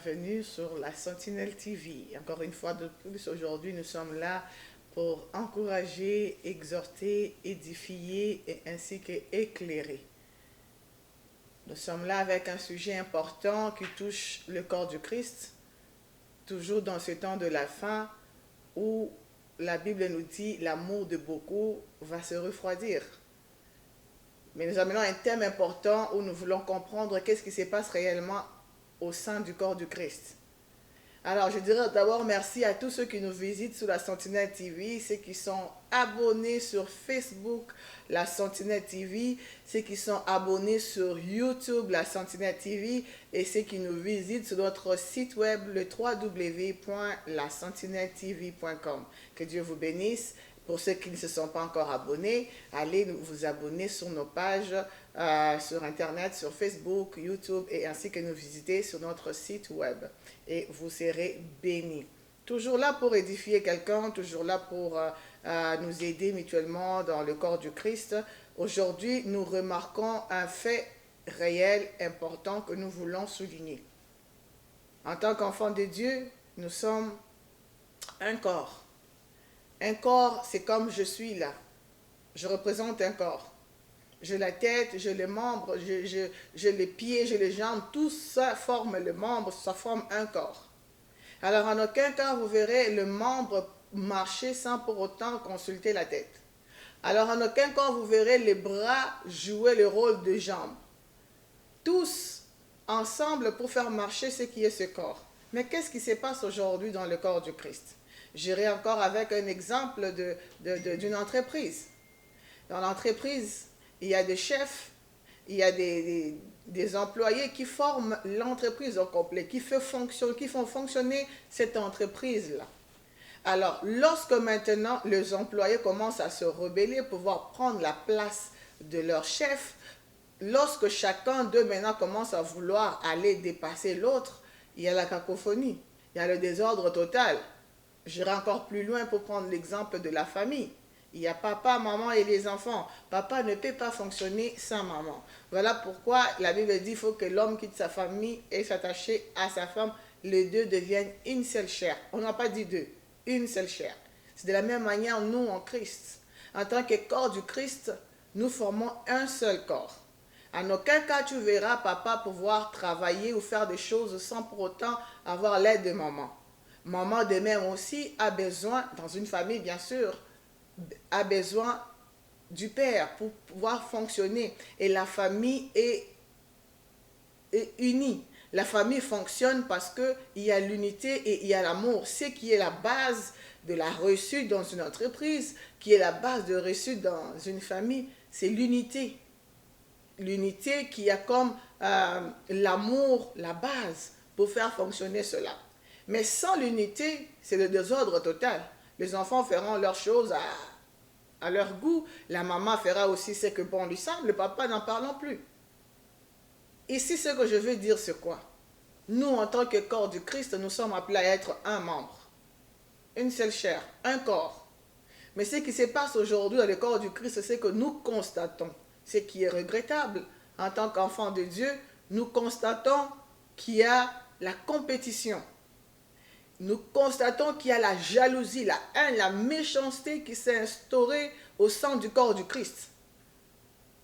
bienvenue sur la Sentinelle TV. Encore une fois de plus, aujourd'hui, nous sommes là pour encourager, exhorter, édifier et ainsi qu'éclairer. Nous sommes là avec un sujet important qui touche le corps du Christ, toujours dans ce temps de la fin où la Bible nous dit l'amour de beaucoup va se refroidir. Mais nous amenons un thème important où nous voulons comprendre qu'est-ce qui se passe réellement au sein du corps du Christ. Alors, je dirais d'abord merci à tous ceux qui nous visitent sur la Sentinelle TV, ceux qui sont abonnés sur Facebook, la Sentinelle TV, ceux qui sont abonnés sur YouTube, la Sentinelle TV, et ceux qui nous visitent sur notre site web, le www.lasentinelletv.com. Que Dieu vous bénisse. Pour ceux qui ne se sont pas encore abonnés, allez vous abonner sur nos pages sur Internet, sur Facebook, YouTube et ainsi que nous visiter sur notre site web. Et vous serez bénis. Toujours là pour édifier quelqu'un, toujours là pour nous aider mutuellement dans le corps du Christ. Aujourd'hui, nous remarquons un fait réel important que nous voulons souligner. En tant qu'enfants de Dieu, nous sommes un corps. Un corps, c'est comme je suis là. Je représente un corps. J'ai la tête, j'ai les membres, j'ai les pieds, j'ai les jambes. Tout ça forme le membre, ça forme un corps. Alors, en aucun cas, vous verrez le membre marcher sans pour autant consulter la tête. Alors, en aucun cas, vous verrez les bras jouer le rôle de jambes. Tous ensemble pour faire marcher ce qui est ce corps. Mais qu'est-ce qui se passe aujourd'hui dans le corps du Christ? J'irai encore avec un exemple d'une entreprise. Dans l'entreprise, il y a des chefs, il y a des employés qui forment l'entreprise au complet, qui font fonctionner cette entreprise-là. Alors, lorsque maintenant les employés commencent à se rebeller pour pouvoir prendre la place de leur chef, lorsque chacun d'eux maintenant commence à vouloir aller dépasser l'autre, il y a la cacophonie, il y a le désordre total. J'irai encore plus loin pour prendre l'exemple de la famille. Il y a papa, maman et les enfants. Papa ne peut pas fonctionner sans maman. Voilà pourquoi la Bible dit qu'il faut que l'homme quitte sa famille et s'attacher à sa femme. Les deux deviennent une seule chair. On n'a pas dit deux, une seule chair. C'est de la même manière nous en Christ. En tant que corps du Christ, nous formons un seul corps. En aucun cas tu verras papa pouvoir travailler ou faire des choses sans pour autant avoir l'aide de maman. Maman de même aussi a besoin, dans une famille bien sûr, a besoin du père pour pouvoir fonctionner. Et la famille est unie. La famille fonctionne parce qu'il y a l'unité et il y a l'amour. Ce qui est la base de la réussite dans une entreprise, qui est la base de réussite dans une famille, c'est l'unité. L'unité qui a comme l'amour, la base pour faire fonctionner cela. Mais sans l'unité, c'est le désordre total. Les enfants feront leurs choses à leur goût. La maman fera aussi ce que bon lui semble. Le papa n'en parlons plus. Ici, ce que je veux dire, c'est quoi? Nous, en tant que corps du Christ, nous sommes appelés à être un membre. Une seule chair, un corps. Mais ce qui se passe aujourd'hui dans le corps du Christ, c'est que nous constatons, ce qui est regrettable, en tant qu'enfants de Dieu, nous constatons qu'il y a la compétition. Nous constatons qu'il y a la jalousie, la haine, la méchanceté qui s'est instaurée au sein du corps du Christ.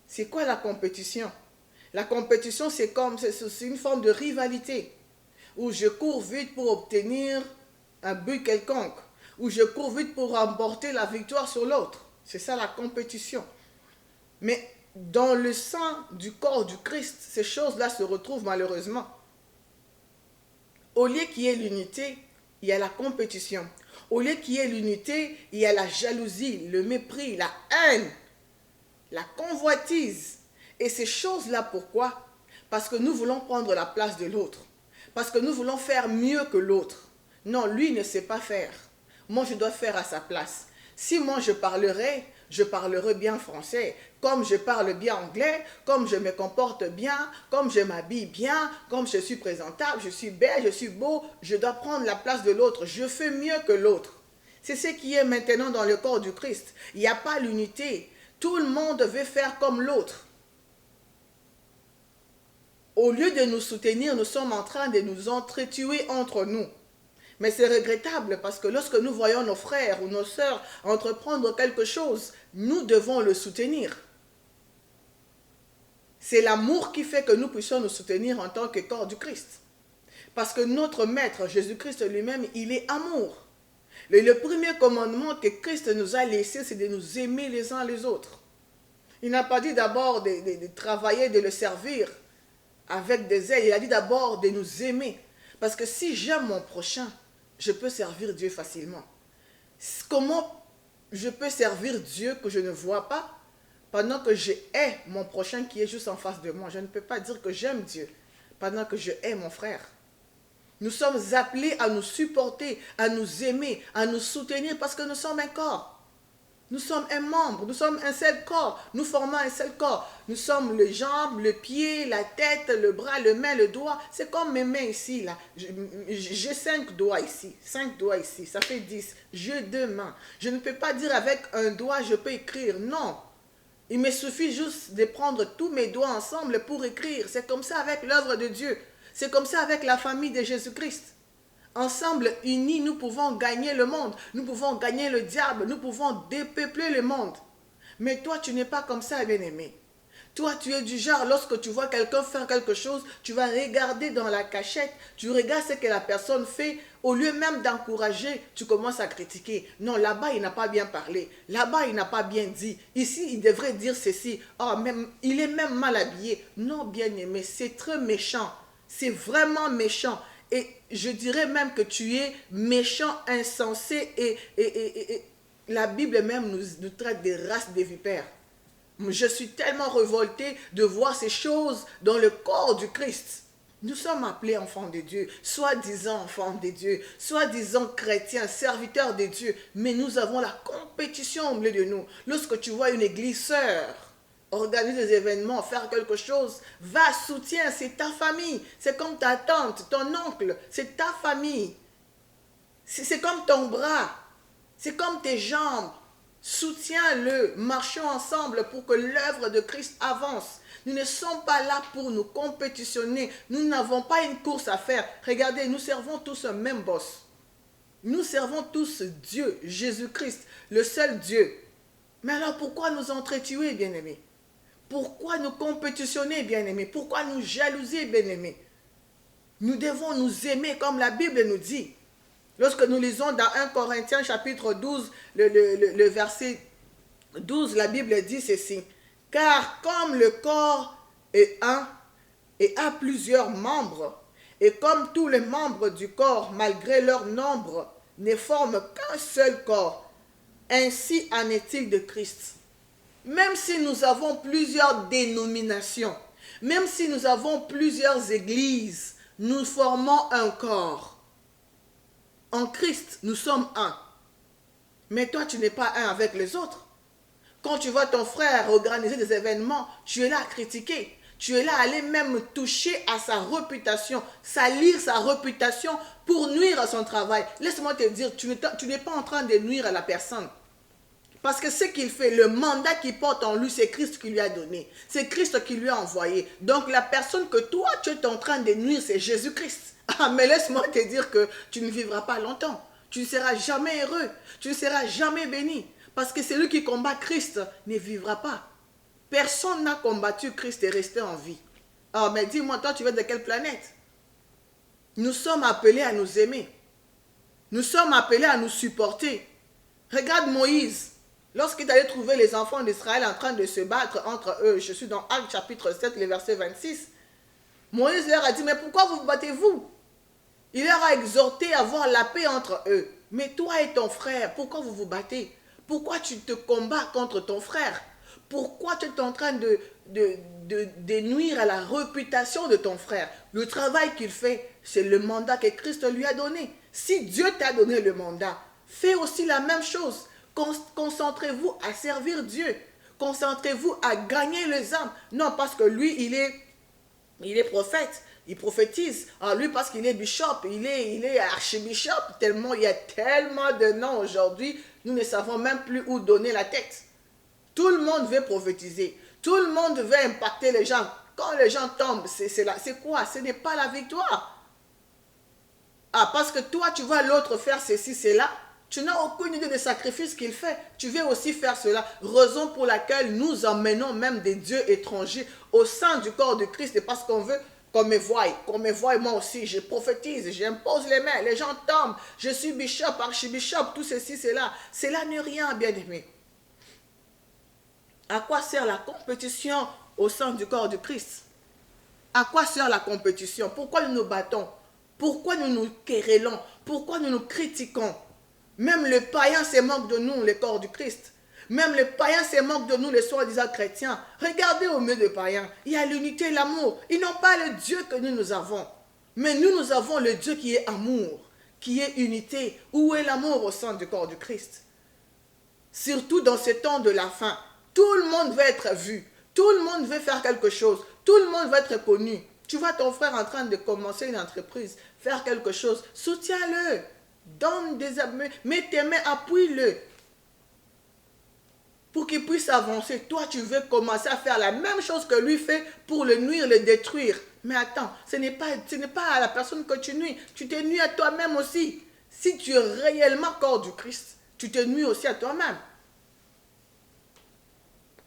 C'est quoi la compétition? La compétition, c'est une forme de rivalité, où je cours vite pour obtenir un but quelconque, où je cours vite pour remporter la victoire sur l'autre. C'est ça la compétition. Mais dans le sein du corps du Christ, ces choses-là se retrouvent malheureusement. Au lieu qu'il y ait l'unité, il y a la compétition. Au lieu qu'il y ait l'unité, il y a la jalousie, le mépris, la haine, la convoitise. Et ces choses-là, pourquoi? Parce que nous voulons prendre la place de l'autre. Parce que nous voulons faire mieux que l'autre. Non, lui ne sait pas faire. Moi, je dois faire à sa place. Si moi, je parlerai bien français, comme je parle bien anglais, comme je me comporte bien, comme je m'habille bien, comme je suis présentable, je suis belle, je suis beau, je dois prendre la place de l'autre. Je fais mieux que l'autre. C'est ce qui est maintenant dans le corps du Christ. Il n'y a pas l'unité. Tout le monde veut faire comme l'autre. Au lieu de nous soutenir, nous sommes en train de nous entretuer entre nous. Mais c'est regrettable parce que lorsque nous voyons nos frères ou nos sœurs entreprendre quelque chose, nous devons le soutenir. C'est l'amour qui fait que nous puissions nous soutenir en tant que corps du Christ. Parce que notre Maître, Jésus-Christ lui-même, il est amour. Le premier commandement que Christ nous a laissé, c'est de nous aimer les uns les autres. Il n'a pas dit d'abord de travailler, de le servir avec des ailes. Il a dit d'abord de nous aimer. Parce que si j'aime mon prochain, je peux servir Dieu facilement. Comment je peux servir Dieu que je ne vois pas pendant que je hais mon prochain qui est juste en face de moi? Je ne peux pas dire que j'aime Dieu pendant que je hais mon frère. Nous sommes appelés à nous supporter, à nous aimer, à nous soutenir parce que nous sommes un corps. Nous sommes un membre, nous sommes un seul corps, nous formons un seul corps. Nous sommes les jambes, le pied, la tête, le bras, le main, le doigt. C'est comme mes mains ici, là. J'ai 5 doigts ici, 5 doigts ici, ça fait 10. J'ai 2 mains. Je ne peux pas dire avec un doigt, je peux écrire. Non. Il me suffit juste de prendre tous mes doigts ensemble pour écrire. C'est comme ça avec l'œuvre de Dieu. C'est comme ça avec la famille de Jésus-Christ. Ensemble, unis, nous pouvons gagner le monde. Nous pouvons gagner le diable. Nous pouvons dépeupler le monde. Mais toi, tu n'es pas comme ça, bien-aimé. Toi, tu es du genre, lorsque tu vois quelqu'un faire quelque chose, tu vas regarder dans la cachette. Tu regardes ce que la personne fait. Au lieu même d'encourager, tu commences à critiquer. Non, là-bas, il n'a pas bien parlé. Là-bas, il n'a pas bien dit. Ici, il devrait dire ceci. Oh, même, il est même mal habillé. Non, bien-aimé, c'est très méchant. C'est vraiment méchant. Et je dirais même que tu es méchant, insensé et la Bible même nous traite des races des vipères. Je suis tellement révoltée de voir ces choses dans le corps du Christ. Nous sommes appelés enfants de Dieu, soi-disant enfants de Dieu, soi-disant chrétiens, serviteurs de Dieu, mais nous avons la compétition au milieu de nous. Lorsque tu vois une église sœur organiser des événements, faire quelque chose, va, soutiens, c'est ta famille. C'est comme ta tante, ton oncle, c'est ta famille. C'est comme ton bras, c'est comme tes jambes. Soutiens-le, marchons ensemble pour que l'œuvre de Christ avance. Nous ne sommes pas là pour nous compétitionner. Nous n'avons pas une course à faire. Regardez, nous servons tous un même boss. Nous servons tous Dieu, Jésus-Christ, le seul Dieu. Mais alors pourquoi nous entretuer, bien-aimés? Pourquoi nous compétitionner, bien-aimés? Pourquoi nous jalouser, bien-aimés? Nous devons nous aimer comme la Bible nous dit. Lorsque nous lisons dans 1 Corinthiens chapitre 12, le verset 12, la Bible dit ceci. Car comme le corps est un et a plusieurs membres, et comme tous les membres du corps, malgré leur nombre, ne forment qu'un seul corps, ainsi en est-il de Christ. Même si nous avons plusieurs dénominations, même si nous avons plusieurs églises, nous formons un corps. En Christ, nous sommes un. Mais toi, tu n'es pas un avec les autres. Quand tu vois ton frère organiser des événements, tu es là à critiquer. Tu es là à aller même toucher à sa réputation, salir sa réputation pour nuire à son travail. Laisse-moi te dire, tu n'es pas en train de nuire à la personne. Parce que ce qu'il fait, le mandat qu'il porte en lui, c'est Christ qui lui a donné. C'est Christ qui lui a envoyé. Donc la personne que toi, tu es en train de nuire, c'est Jésus-Christ. Ah, mais laisse-moi te dire que tu ne vivras pas longtemps. Tu ne seras jamais heureux. Tu ne seras jamais béni. Parce que celui qui combat Christ ne vivra pas. Personne n'a combattu Christ et resté en vie. Ah, mais dis-moi, toi, tu viens de quelle planète? Nous sommes appelés à nous aimer. Nous sommes appelés à nous supporter. Regarde Moïse. Lorsqu'il allait trouver les enfants d'Israël en train de se battre entre eux, je suis dans Actes chapitre 7, le verset 26, Moïse leur a dit, mais pourquoi vous battez-vous? Il leur a exhorté à avoir la paix entre eux. Mais toi et ton frère, pourquoi vous vous battez? Pourquoi tu te combats contre ton frère? Pourquoi tu es en train de nuire à la réputation de ton frère? Le travail qu'il fait, c'est le mandat que Christ lui a donné. Si Dieu t'a donné le mandat, fais aussi la même chose. Concentrez-vous à servir Dieu. Concentrez-vous à gagner les âmes. Non, parce que lui, il est prophète. Il prophétise. Ah, lui, parce qu'il est bishop, il est archibishop. Tellement, il y a tellement de noms aujourd'hui, nous ne savons même plus où donner la tête. Tout le monde veut prophétiser. Tout le monde veut impacter les gens. Quand les gens tombent, c'est quoi? Ce n'est pas la victoire. Ah, parce que toi, tu vois l'autre faire ceci, cela. Tu n'as aucune idée des sacrifices qu'il fait. Tu veux aussi faire cela. Raison pour laquelle nous emmenons même des dieux étrangers au sein du corps de Christ. Parce qu'on veut qu'on me voie moi aussi. Je prophétise, j'impose les mains. Les gens tombent. Je suis bishop, archibishop, tout ceci, cela. Cela n'est rien, bien-aimé. À quoi sert la compétition au sein du corps de Christ? À quoi sert la compétition? Pourquoi nous nous battons? Pourquoi nous nous querellons? Pourquoi nous nous critiquons? Même le païen se moque de nous, le corps du Christ. Même le païen se moque de nous, les soi-disant chrétiens. Regardez au milieu des païens, il y a l'unité et l'amour. Ils n'ont pas le Dieu que nous avons. Mais nous avons le Dieu qui est amour, qui est unité. Où est l'amour au sein du corps du Christ? Surtout dans ce temps de la fin. Tout le monde veut être vu. Tout le monde veut faire quelque chose. Tout le monde veut être connu. Tu vois ton frère en train de commencer une entreprise, faire quelque chose. Soutiens-le. Donne des amis. Mets tes mains, appuie-le. Pour qu'il puisse avancer. Toi, tu veux commencer à faire la même chose que lui fait pour le nuire, le détruire. Mais attends, ce n'est pas à la personne que tu nuis. Tu te nuis à toi-même aussi. Si tu es réellement corps du Christ, tu te nuis aussi à toi-même.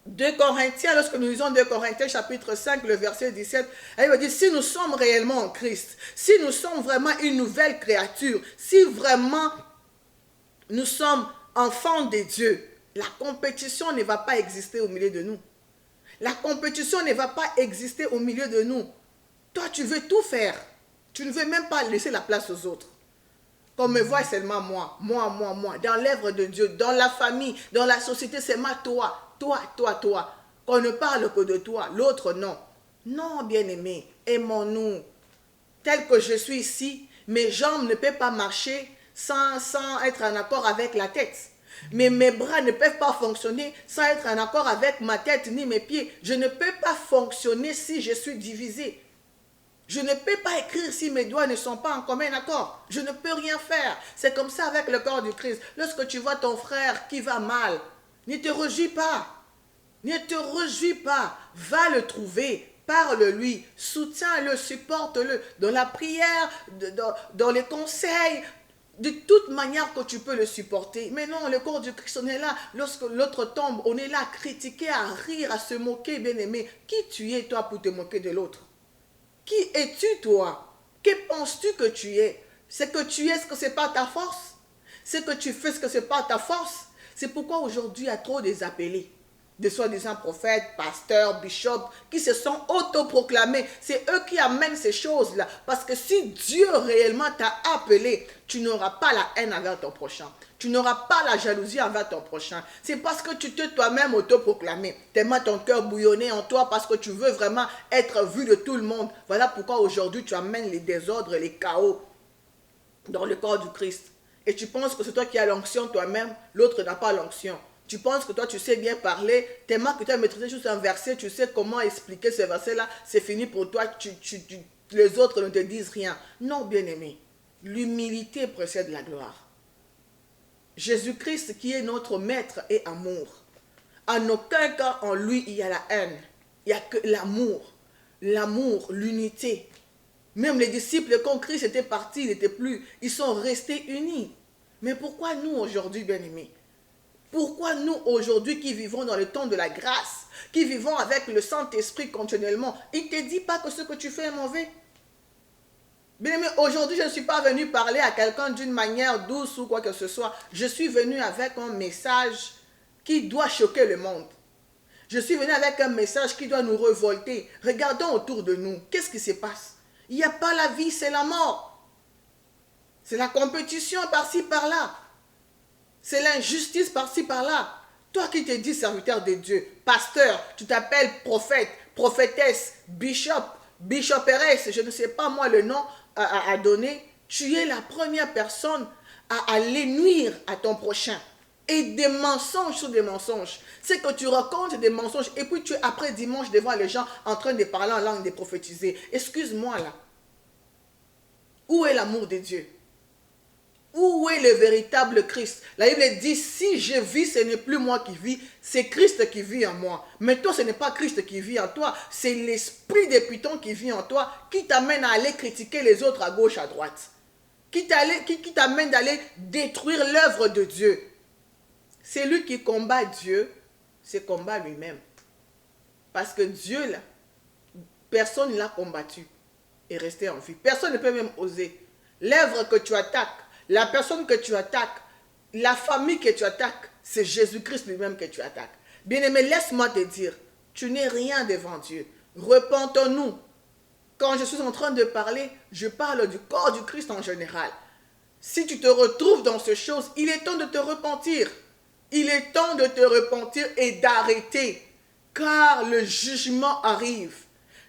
2 Corinthiens, lorsque nous lisons 2 Corinthiens chapitre 5, le verset 17, elle va dire, si nous sommes réellement en Christ, si nous sommes vraiment une nouvelle créature, si vraiment nous sommes enfants de Dieu, la compétition ne va pas exister au milieu de nous. La compétition ne va pas exister au milieu de nous. Toi, tu veux tout faire. Tu ne veux même pas laisser la place aux autres. Qu'on me voit seulement moi. Dans l'œuvre de Dieu, dans la famille, dans la société, c'est toi. Qu'on ne parle que de toi, l'autre non. Non, bien-aimé, aimons-nous. Tel que je suis ici, mes jambes ne peuvent pas marcher sans être en accord avec la tête. Mais mes bras ne peuvent pas fonctionner sans être en accord avec ma tête ni mes pieds. Je ne peux pas fonctionner si je suis divisé. Je ne peux pas écrire si mes doigts ne sont pas en commun accord. Je ne peux rien faire. C'est comme ça avec le corps du Christ. Lorsque tu vois ton frère qui va mal, ne te réjouis pas. Ne te réjouis pas. Va le trouver. Parle-lui. Soutiens-le. Supporte-le. Dans la prière, dans les conseils. De toute manière que tu peux le supporter. Mais non, le corps du Christ, on est là. Lorsque l'autre tombe, on est là à critiquer, à rire, à se moquer, bien-aimé. Qui tu es, toi, pour te moquer de l'autre? Qui es-tu, toi? Que penses-tu que tu es? C'est que tu es ce que c'est pas ta force? C'est que tu fais ce que c'est pas ta force? C'est pourquoi aujourd'hui, il y a trop des appelés, des soi-disant prophètes, pasteurs, bishops, qui se sont autoproclamés. C'est eux qui amènent ces choses-là. Parce que si Dieu réellement t'a appelé, tu n'auras pas la haine envers ton prochain. Tu n'auras pas la jalousie envers ton prochain. C'est parce que tu t'es toi-même autoproclamé. Tellement ton cœur bouillonnait en toi parce que tu veux vraiment être vu de tout le monde. Voilà pourquoi aujourd'hui tu amènes les désordres, les chaos dans le corps du Christ. Et tu penses que c'est toi qui as l'onction toi-même, l'autre n'a pas l'onction. Tu penses que toi tu sais bien parler, tellement que tu as maîtrisé juste un verset, tu sais comment expliquer ce verset-là, c'est fini pour toi, les autres ne te disent rien. Non, bien-aimé, l'humilité précède la gloire. Jésus-Christ qui est notre maître et amour. En aucun cas en lui il y a la haine. Il n'y a que l'amour. L'amour, l'unité. Même les disciples, quand Christ était parti, ils n'étaient plus. Ils sont restés unis. Mais pourquoi nous aujourd'hui, bien-aimés? Pourquoi nous aujourd'hui qui vivons dans le temps de la grâce, qui vivons avec le Saint-Esprit continuellement, il ne te dit pas que ce que tu fais est mauvais? Bien-aimé, aujourd'hui, je ne suis pas venu parler à quelqu'un d'une manière douce ou quoi que ce soit. Je suis venu avec un message qui doit choquer le monde. Je suis venu avec un message qui doit nous révolter. Regardons autour de nous. Qu'est-ce qui se passe? Il n'y a pas la vie, c'est la mort. C'est la compétition par-ci, par-là. C'est l'injustice par-ci, par-là. Toi qui te dis serviteur de Dieu, pasteur, tu t'appelles prophète, prophétesse, bishop, bishopéresse, je ne sais pas moi le nom à donner, tu es la première personne à aller nuire à ton prochain. Et des mensonges sur des mensonges. C'est que tu racontes des mensonges et puis tu es après dimanche devant les gens en train de parler en langue, de prophétiser. Excuse-moi là. Où est l'amour de Dieu? Où est le véritable Christ? La Bible dit, si je vis, ce n'est plus moi qui vis, c'est Christ qui vit en moi. Mais toi, ce n'est pas Christ qui vit en toi, c'est l'esprit des pitons qui vit en toi, qui t'amène à aller critiquer les autres à gauche, à droite. Qui t'amène d'aller détruire l'œuvre de Dieu. C'est lui qui combat Dieu, c'est combat lui-même. Parce que Dieu, là, personne ne l'a combattu et resté en vie. Personne ne peut même oser. L'œuvre que tu attaques, la personne que tu attaques, la famille que tu attaques, c'est Jésus-Christ lui-même que tu attaques. Bien-aimé, laisse-moi te dire, tu n'es rien devant Dieu. Repentons-nous. Quand je suis en train de parler, je parle du corps du Christ en général. Si tu te retrouves dans ces choses, il est temps de te repentir. Il est temps de te repentir et d'arrêter. Car le jugement arrive.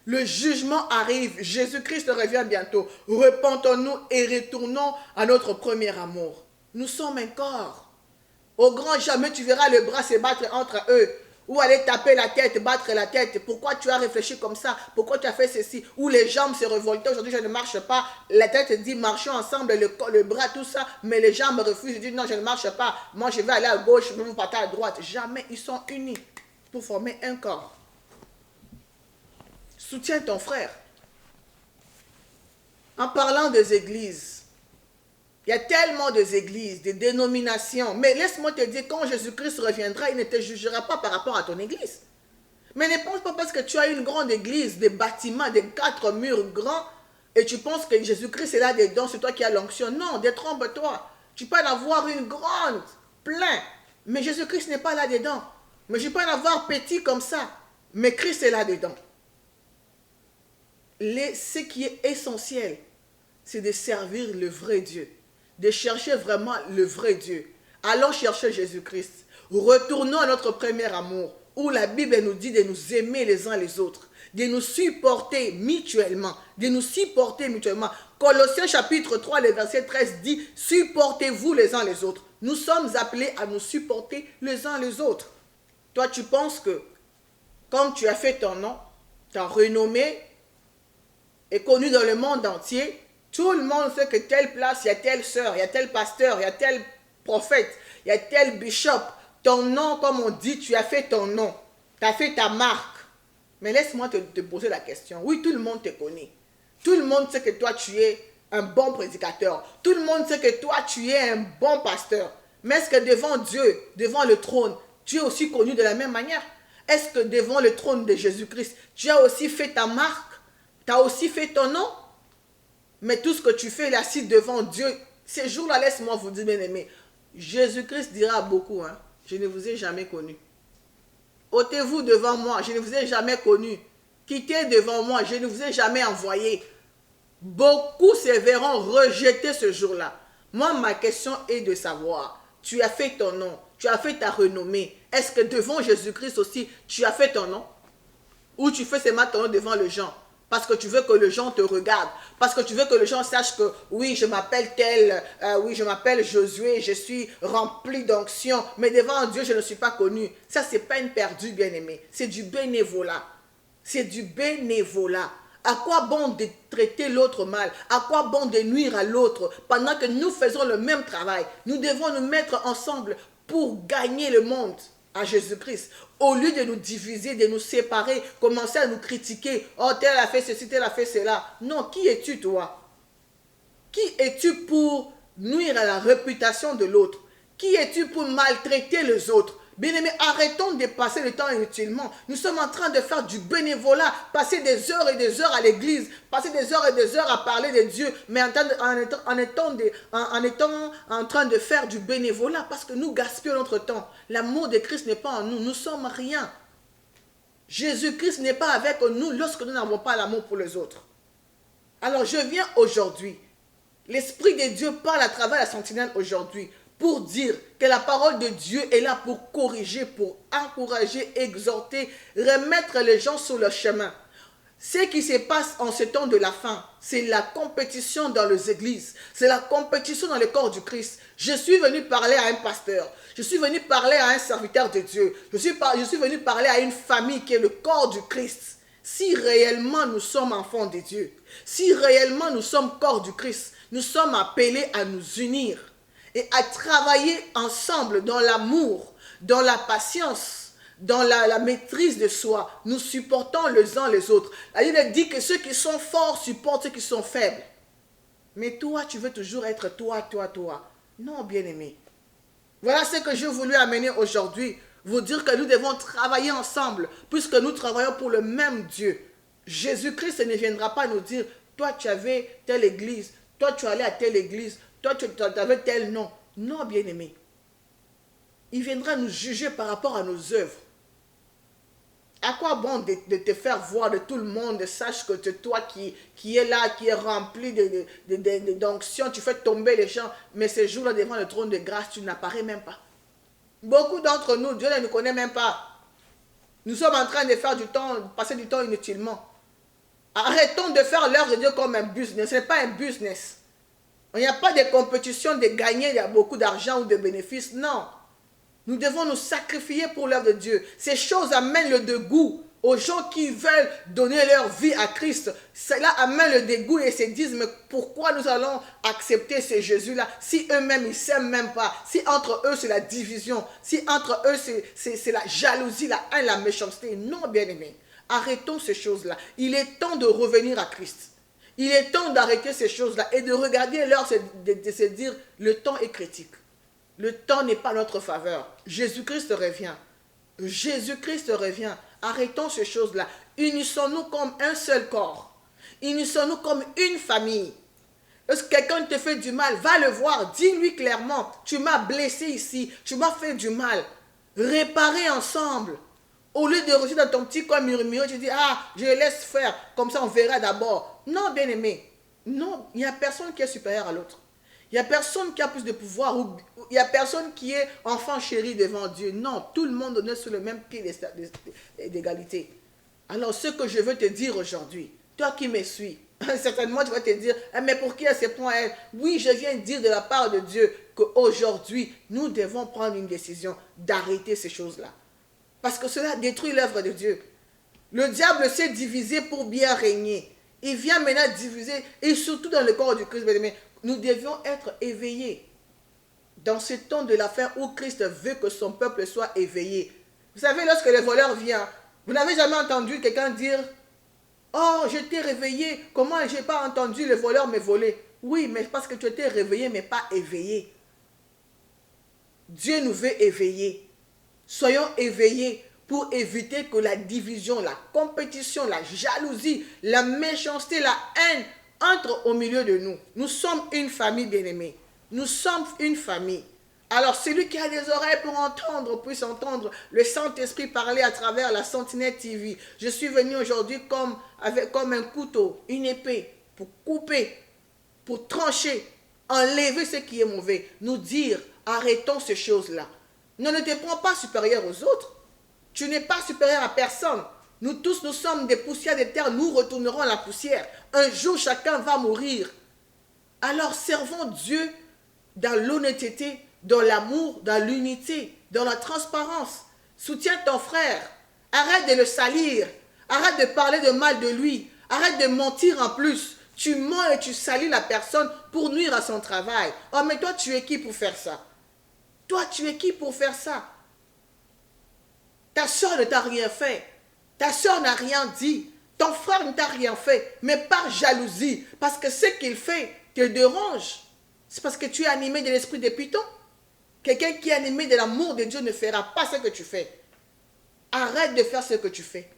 Le jugement arrive. Jésus-Christ revient bientôt. Repentons-nous et retournons à notre premier amour. Nous sommes un corps. Au grand jamais, tu verras le bras se battre entre eux. Ou aller taper la tête, battre la tête. Pourquoi tu as réfléchi comme ça? Pourquoi tu as fait ceci? Ou les jambes se révoltent. Aujourd'hui, je ne marche pas. La tête dit, marchons ensemble, le bras, tout ça. Mais les jambes refusent. Je dis, non, je ne marche pas. Moi, je vais aller à gauche, vous partez à droite. Jamais. Ils sont unis pour former un corps. Soutiens ton frère. En parlant des églises, il y a tellement d'églises, de dénominations. Mais laisse-moi te dire, quand Jésus-Christ reviendra, il ne te jugera pas par rapport à ton église. Mais ne pense pas parce que tu as une grande église, des bâtiments, des 4 murs grands, et tu penses que Jésus-Christ est là dedans, c'est toi qui as l'onction. Non, détrompe-toi. Tu peux en avoir une grande, plein, mais Jésus-Christ n'est pas là dedans. Mais je peux en avoir petit comme ça, mais Christ est là dedans. Ce qui est essentiel, c'est de servir le vrai Dieu. De chercher vraiment le vrai Dieu. Allons chercher Jésus-Christ. Retournons à notre premier amour, où la Bible nous dit de nous aimer les uns les autres, de nous supporter mutuellement, de nous supporter mutuellement. Colossiens chapitre 3, le verset 13 dit, supportez-vous les uns les autres. Nous sommes appelés à nous supporter les uns les autres. Toi, tu penses que, comme tu as fait ton nom, ta renommée est connue dans le monde entier, tout le monde sait que telle place, il y a telle sœur, il y a tel pasteur, il y a tel prophète, il y a tel bishop. Ton nom, comme on dit, tu as fait ton nom. Tu as fait ta marque. Mais laisse-moi te poser la question. Oui, tout le monde te connaît. Tout le monde sait que toi, tu es un bon prédicateur. Tout le monde sait que toi, tu es un bon pasteur. Mais est-ce que devant Dieu, devant le trône, tu es aussi connu de la même manière? Est-ce que devant le trône de Jésus-Christ, tu as aussi fait ta marque? Tu as aussi fait ton nom? Mais tout ce que tu fais là, si devant Dieu, ces jours-là, laisse-moi vous dire, bien aimé, Jésus-Christ dira à beaucoup, hein, je ne vous ai jamais connu. Ôtez-vous devant moi, je ne vous ai jamais connu. Quittez devant moi, je ne vous ai jamais envoyé. Beaucoup se verront rejetés ce jour-là. Moi, ma question est de savoir, tu as fait ton nom, tu as fait ta renommée. Est-ce que devant Jésus-Christ aussi, tu as fait ton nom? Ou tu fais seulement ton nom devant les gens? Parce que tu veux que les gens te regardent. Parce que tu veux que les gens sachent que oui, je m'appelle tel, oui, je m'appelle Josué, je suis rempli d'onction. Mais devant Dieu, je ne suis pas connu. Ça, ce n'est pas une perdue, bien-aimé. C'est du bénévolat. C'est du bénévolat. À quoi bon de traiter l'autre mal? À quoi bon de nuire à l'autre? Pendant que nous faisons le même travail, nous devons nous mettre ensemble pour gagner le monde à Jésus-Christ. Au lieu de nous diviser, de nous séparer, commencer à nous critiquer. Oh, tel a fait ceci, tel a fait cela. Non, qui es-tu toi? Qui es-tu pour nuire à la réputation de l'autre? Qui es-tu pour maltraiter les autres? Bien-aimés, arrêtons de passer le temps inutilement. Nous sommes en train de faire du bénévolat, passer des heures et des heures à l'église, passer des heures et des heures à parler de Dieu, mais en étant en train de faire du bénévolat, parce que nous gaspillons notre temps. L'amour de Christ n'est pas en nous, nous sommes rien. Jésus-Christ n'est pas avec nous lorsque nous n'avons pas l'amour pour les autres. Alors je viens aujourd'hui, l'Esprit de Dieu parle à travers la sentinelle aujourd'hui, pour dire que la parole de Dieu est là pour corriger, pour encourager, exhorter, remettre les gens sur le chemin. Ce qui se passe en ce temps de la fin, c'est la compétition dans les églises, c'est la compétition dans le corps du Christ. Je suis venu parler à un pasteur, je suis venu parler à un serviteur de Dieu, je suis venu parler à une famille qui est le corps du Christ. Si réellement nous sommes enfants de Dieu, si réellement nous sommes corps du Christ, Nous sommes appelés à nous unir et à travailler ensemble dans l'amour, dans la patience, dans la maîtrise de soi. Nous supportons les uns les autres. La Bible dit que ceux qui sont forts supportent ceux qui sont faibles. Mais toi, tu veux toujours être toi, toi, toi. Non, bien-aimé. Voilà ce que j'ai voulu amener aujourd'hui. Vous dire que nous devons travailler ensemble, puisque nous travaillons pour le même Dieu. Jésus-Christ ne viendra pas nous dire, toi tu avais telle église, toi tu allais à telle église, toi tu avais tel nom. Non, bien-aimé. Il viendra nous juger par rapport à nos œuvres. À quoi bon de te faire voir de tout le monde, sache que c'est toi qui est là, qui est rempli d'onction, tu fais tomber les gens, mais ce jour-là devant le trône de grâce, tu n'apparais même pas. Beaucoup d'entre nous, Dieu ne nous connaît même pas. Nous sommes en train de faire du temps, passer du temps inutilement. Arrêtons de faire l'œuvre de Dieu comme un business. Ce n'est pas un business. Il n'y a pas de compétition de gagner, il y a beaucoup d'argent ou de bénéfices. Non. Nous devons nous sacrifier pour l'œuvre de Dieu. Ces choses amènent le dégoût aux gens qui veulent donner leur vie à Christ. Cela amène le dégoût et se disent, mais pourquoi nous allons accepter ce Jésus-là si eux-mêmes ils ne s'aiment même pas, si entre eux c'est la division, si entre eux c'est la jalousie, la haine, la méchanceté. Non, bien-aimés, arrêtons ces choses-là. Il est temps de revenir à Christ. Il est temps d'arrêter ces choses-là et de regarder l'heure, de se dire, le temps est critique. Le temps n'est pas notre faveur. Jésus-Christ revient. Jésus-Christ revient. Arrêtons ces choses-là. Unissons-nous comme un seul corps. Unissons-nous comme une famille. Est-ce que quelqu'un te fait du mal? Va le voir. Dis-lui clairement. Tu m'as blessé ici. Tu m'as fait du mal. Réparer ensemble. Au lieu de rester dans ton petit coin murmuré, tu dis, ah, je laisse faire. Comme ça, on verra d'abord. Non, bien-aimé. Non, il n'y a personne qui est supérieur à l'autre. Il n'y a personne qui a plus de pouvoir, ou il n'y a personne qui est enfant chéri devant Dieu. Non, tout le monde est sur le même pied d'égalité. Alors, ce que je veux te dire aujourd'hui, toi qui me suis, certainement tu vas te dire, mais pour qui à ce point elle? Oui, je viens dire de la part de Dieu qu'aujourd'hui, nous devons prendre une décision d'arrêter ces choses-là. Parce que cela détruit l'œuvre de Dieu. Le diable s'est divisé pour bien régner. Il vient maintenant diviser, et surtout dans le corps du Christ. Nous devions être éveillés dans ce temps de l'affaire où Christ veut que son peuple soit éveillé. Vous savez, lorsque le voleur vient, vous n'avez jamais entendu quelqu'un dire, oh, je t'ai réveillé, comment je n'ai pas entendu le voleur me voler? Oui, mais parce que tu étais réveillé, mais pas éveillé. Dieu nous veut éveillés. Soyons éveillés pour éviter que la division, la compétition, la jalousie, la méchanceté, la haine entre au milieu de nous. Nous sommes une famille bien-aimée. Nous sommes une famille. Alors celui qui a des oreilles pour entendre, puisse entendre le Saint-Esprit parler à travers la Sentinelle TV. Je suis venu aujourd'hui comme un couteau, une épée, pour couper, pour trancher, enlever ce qui est mauvais. Nous dire, arrêtons ces choses-là. Ne te prends pas supérieur aux autres. Tu n'es pas supérieur à personne. Nous tous, nous sommes des poussières de terre, nous retournerons à la poussière. Un jour, chacun va mourir. Alors, servons Dieu dans l'honnêteté, dans l'amour, dans l'unité, dans la transparence. Soutiens ton frère. Arrête de le salir. Arrête de parler de mal de lui. Arrête de mentir en plus. Tu mens et tu salis la personne pour nuire à son travail. Oh, mais toi, tu es qui pour faire ça? Toi, tu es qui pour faire ça? Ta soeur ne t'a rien fait. Ta soeur n'a rien dit. Ton frère ne t'a rien fait. Mais par jalousie, parce que ce qu'il fait te dérange. C'est parce que tu es animé de l'esprit de Python. Quelqu'un qui est animé de l'amour de Dieu ne fera pas ce que tu fais. Arrête de faire ce que tu fais.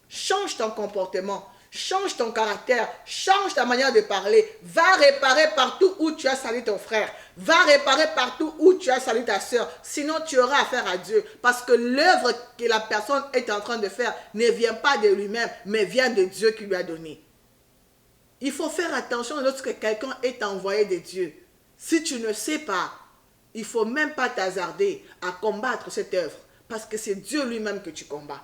Change ton comportement. Change ton caractère. Change ta manière de parler. Va réparer partout où tu as sali ton frère. Va réparer partout où tu as sali ta soeur. Sinon, tu auras affaire à Dieu. Parce que l'œuvre que la personne est en train de faire ne vient pas de lui-même, mais vient de Dieu qui lui a donné. Il faut faire attention lorsque quelqu'un est envoyé de Dieu. Si tu ne sais pas, il ne faut même pas t'hasarder à combattre cette œuvre. Parce que c'est Dieu lui-même que tu combats.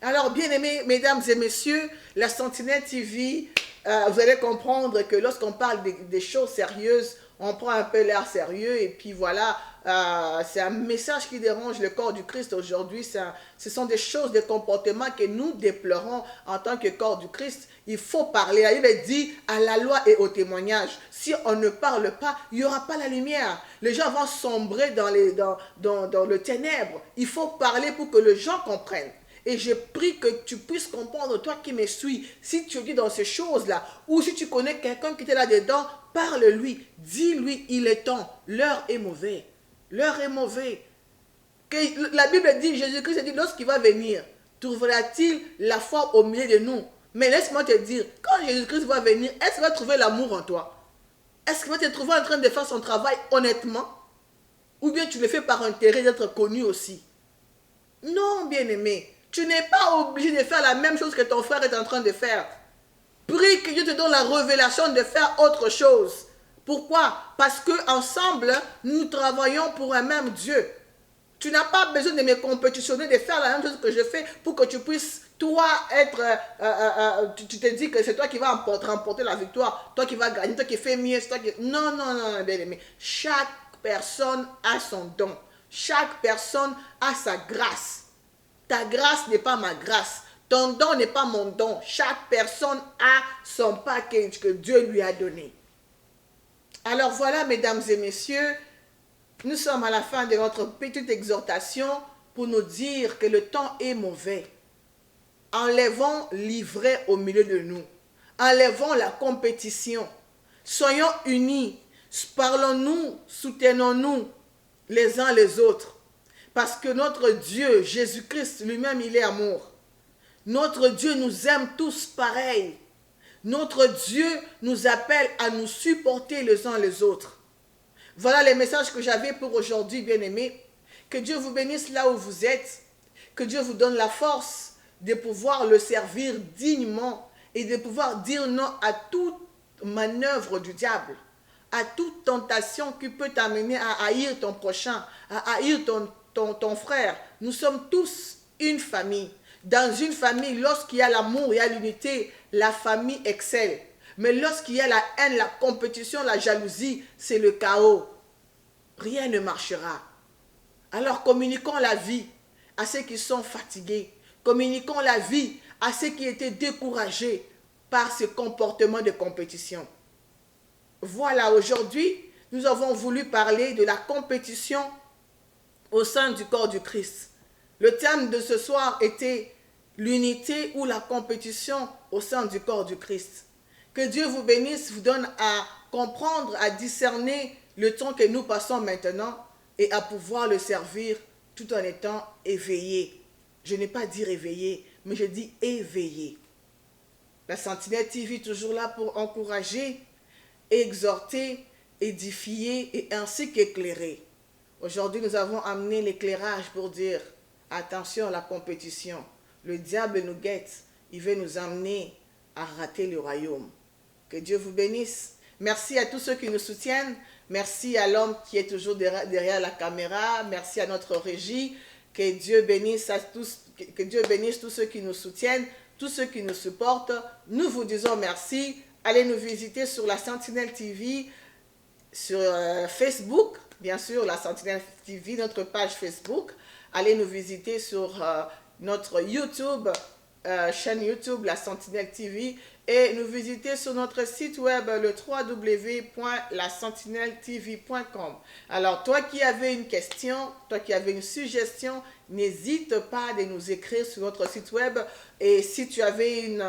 Alors, bien aimés, mesdames et messieurs, la Sentinelle TV, vous allez comprendre que lorsqu'on parle des choses sérieuses, on prend un peu l'air sérieux et puis voilà, c'est un message qui dérange le corps du Christ aujourd'hui. Ce sont des choses, des comportements que nous déplorons en tant que corps du Christ. Il faut parler. La Bible dit à la loi et au témoignage. Si on ne parle pas, il n'y aura pas la lumière. Les gens vont sombrer dans le ténèbre. Il faut parler pour que les gens comprennent. Et je prie que tu puisses comprendre, toi qui me suis, si tu dis dans ces choses-là, ou si tu connais quelqu'un qui était là-dedans, parle-lui, dis-lui, il est temps, l'heure est mauvaise. L'heure est mauvaise. La Bible dit, Jésus-Christ dit, lorsqu'il va venir, trouvera-t-il la foi au milieu de nous? Mais laisse-moi te dire, quand Jésus-Christ va venir, est-ce qu'il va trouver l'amour en toi? Est-ce qu'il va te trouver en train de faire son travail honnêtement? Ou bien tu le fais par intérêt d'être connu aussi? Non, bien-aimé. Tu n'es pas obligé de faire la même chose que ton frère est en train de faire. Prie que Dieu te donne la révélation de faire autre chose. Pourquoi? Parce qu'ensemble, nous travaillons pour un même Dieu. Tu n'as pas besoin de me compétitionner, de faire la même chose que je fais pour que tu puisses, toi, être... tu te dis que c'est toi qui vas remporter la victoire, toi qui vas gagner, toi qui fais mieux. Non, non, non, bien aimé. Chaque personne a son don. Chaque personne a sa grâce. Ta grâce n'est pas ma grâce. Ton don n'est pas mon don. Chaque personne a son package que Dieu lui a donné. Alors voilà, mesdames et messieurs, nous sommes à la fin de notre petite exhortation pour nous dire que le temps est mauvais. Enlevons l'ivraie au milieu de nous. Enlevons la compétition. Soyons unis. Parlons-nous, soutenons-nous les uns les autres. Parce que notre Dieu, Jésus-Christ lui-même, il est amour. Notre Dieu nous aime tous pareil. Notre Dieu nous appelle à nous supporter les uns les autres. Voilà les messages que j'avais pour aujourd'hui, bien-aimés. Que Dieu vous bénisse là où vous êtes. Que Dieu vous donne la force de pouvoir le servir dignement et de pouvoir dire non à toute manœuvre du diable, à toute tentation qui peut t'amener à haïr ton prochain, à haïr ton frère. Nous sommes tous une famille. Dans une famille, lorsqu'il y a l'amour, il y a l'unité, la famille excelle. Mais lorsqu'il y a la haine, la compétition, la jalousie, c'est le chaos. Rien ne marchera. Alors communiquons la vie à ceux qui sont fatigués. Communiquons la vie à ceux qui étaient découragés par ce comportement de compétition. Voilà, aujourd'hui, nous avons voulu parler de la compétition au sein du corps du Christ. Le thème de ce soir était l'unité ou la compétition au sein du corps du Christ. Que Dieu vous bénisse, vous donne à comprendre, à discerner le temps que nous passons maintenant et à pouvoir le servir tout en étant éveillé. Je n'ai pas dit réveillé, mais je dis éveillé. La Sentinelle TV est toujours là pour encourager, exhorter, édifier et ainsi qu'éclairer. Aujourd'hui, nous avons amené l'éclairage pour dire attention à la compétition. Le diable nous guette. Il veut nous amener à rater le royaume. Que Dieu vous bénisse. Merci à tous ceux qui nous soutiennent. Merci à l'homme qui est toujours derrière la caméra. Merci à notre régie. Que Dieu bénisse que Dieu bénisse tous ceux qui nous soutiennent, tous ceux qui nous supportent. Nous vous disons merci. Allez nous visiter sur la Sentinelle TV, sur Facebook, bien sûr, la Sentinelle TV, notre page Facebook. Allez nous visiter sur notre YouTube, chaîne YouTube, la Sentinelle TV, et nous visiter sur notre site web, le www.lasentinelletv.com. Alors, toi qui avais une question, toi qui avais une suggestion, n'hésite pas à nous écrire sur notre site web. Et si tu avais une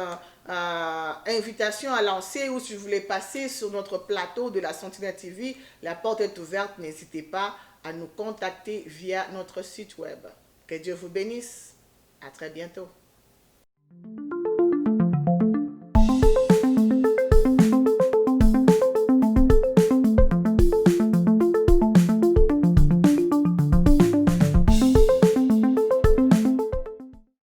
invitation à lancer ou si tu voulais passer sur notre plateau de la Sentinelle TV, la porte est ouverte. N'hésitez pas à nous contacter via notre site web. Que Dieu vous bénisse. À très bientôt.